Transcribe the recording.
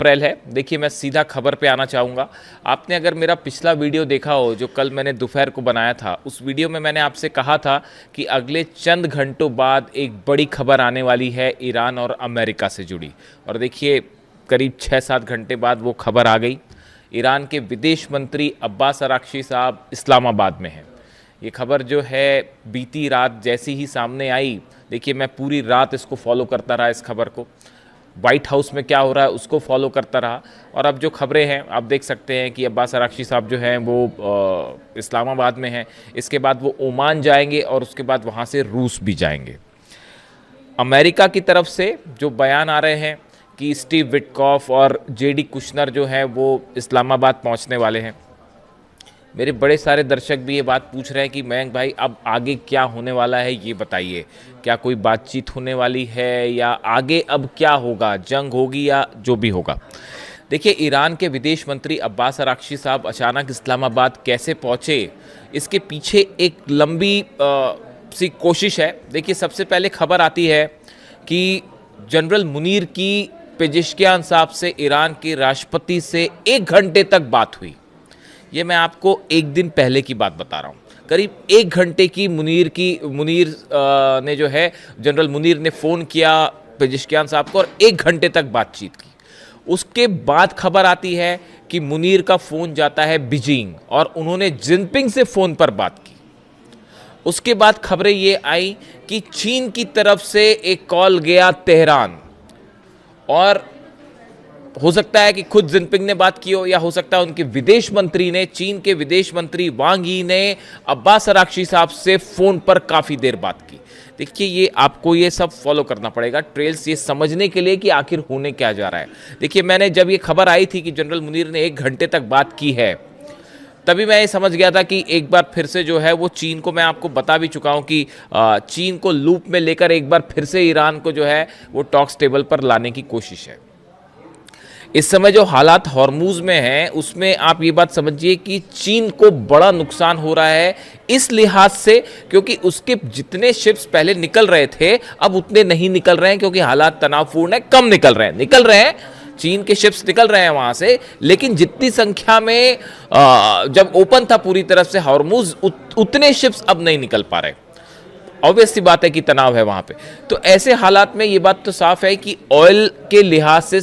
अप्रैल है। देखिए मैं सीधा खबर पे आना चाहूँगा। आपने अगर मेरा पिछला वीडियो देखा हो जो कल मैंने दोपहर को बनाया था, उस वीडियो में मैंने आपसे कहा था कि अगले चंद घंटों बाद एक बड़ी खबर आने वाली है ईरान और अमेरिका से जुड़ी। और देखिए करीब 6-7 घंटे बाद वो खबर आ गई। ईरान के विदेश मंत्री अब्बास अराक्ची साहब इस्लामाबाद में हैं। ये खबर जो है बीती रात जैसी ही सामने आई, देखिए मैं पूरी रात इसको फॉलो करता रहा, इस खबर को, वाइट हाउस में क्या हो रहा है उसको फॉलो करता रहा। और अब जो खबरें हैं आप देख सकते हैं कि अब्बास अराक्ची साहब जो हैं वो इस्लामाबाद में हैं। इसके बाद वो ओमान जाएंगे और उसके बाद वहाँ से रूस भी जाएंगे। अमेरिका की तरफ से जो बयान आ रहे हैं कि स्टीव विटकॉफ और जेडी कुशनर जो हैं वो इस्लामाबाद पहुँचने वाले हैं। मेरे बड़े सारे दर्शक भी ये बात पूछ रहे हैं कि मयंक भाई अब आगे क्या होने वाला है, ये बताइए, क्या कोई बातचीत होने वाली है या आगे अब क्या होगा, जंग होगी या जो भी होगा। देखिए ईरान के विदेश मंत्री अब्बास अराक्ची साहब अचानक इस्लामाबाद कैसे पहुँचे, इसके पीछे एक लंबी सी कोशिश है। देखिए सबसे पहले खबर आती है कि जनरल मुनीर की पेजेश्कियान साहब से ईरान के राष्ट्रपति से 1 घंटे तक बात हुई। ये मैं आपको एक दिन पहले की बात बता रहा हूँ। करीब 1 घंटे की मुनीर ने जो है जनरल मुनीर ने फ़ोन किया पेजेश्कियान साहब को और 1 घंटे तक बातचीत की। उसके बाद खबर आती है कि मुनीर का फ़ोन जाता है बीजिंग और उन्होंने जिनपिंग से फ़ोन पर बात की। उसके बाद खबरें ये आई कि चीन की तरफ से एक कॉल गया तेहरान, और हो सकता है कि खुद जिनपिंग ने बात की हो या हो सकता है उनके विदेश मंत्री ने, चीन के विदेश मंत्री वांग यी ने अब्बास अराक्ची साहब से फ़ोन पर काफ़ी देर बात की। देखिए ये आपको ये सब फॉलो करना पड़ेगा, ट्रेल्स, ये समझने के लिए कि आखिर होने क्या जा रहा है। देखिए मैंने जब ये खबर आई थी कि जनरल मुनीर ने 1 घंटे तक बात की है, तभी मैं ये समझ गया था कि एक बार फिर से जो है वो चीन को, मैं आपको बता भी चुका हूँ कि चीन को लूप में लेकर एक बार फिर से ईरान को जो है वो टॉक्स टेबल पर लाने की कोशिश है। इस समय जो हालात हॉर्मूज में हैं उसमें आप ये बात समझिए कि चीन को बड़ा नुकसान हो रहा है इस लिहाज से, क्योंकि उसके जितने शिप्स पहले निकल रहे थे अब उतने नहीं निकल रहे हैं, क्योंकि हालात तनावपूर्ण है, कम निकल रहे हैं चीन के शिप्स निकल रहे हैं वहां से, लेकिन जितनी संख्या में जब ओपन था पूरी तरफ से हॉर्मूज, उतने शिप्स अब नहीं निकल पा रहे। ऑब्वियस सी बात है कि तनाव है वहां पे। तो ऐसे हालात में ये बात तो साफ है कि ऑयल के लिहाज से